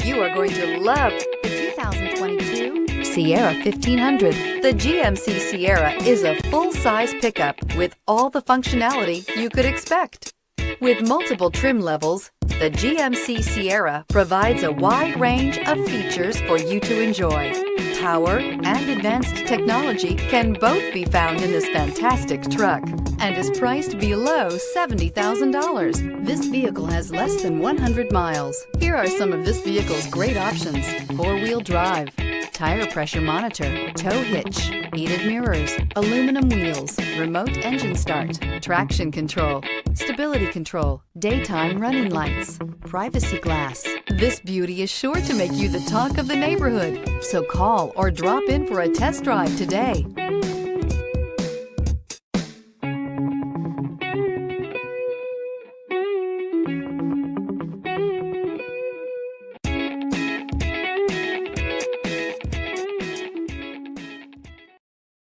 You are going to love the 2022 Sierra 1500. The GMC Sierra is a full-size pickup with all the functionality you could expect. With multiple trim levels, the GMC Sierra provides a wide range of features for you to enjoy. Power and advanced technology can both be found in this fantastic truck and is priced below $70,000. This vehicle has less than 100 miles. Here are some of this vehicle's great options: four-wheel drive, tire pressure monitor, tow hitch, heated mirrors, aluminum wheels, remote engine start, traction control, stability control, daytime running lights, privacy glass. This beauty is sure to make you the talk of the neighborhood. So call or drop in for a test drive today.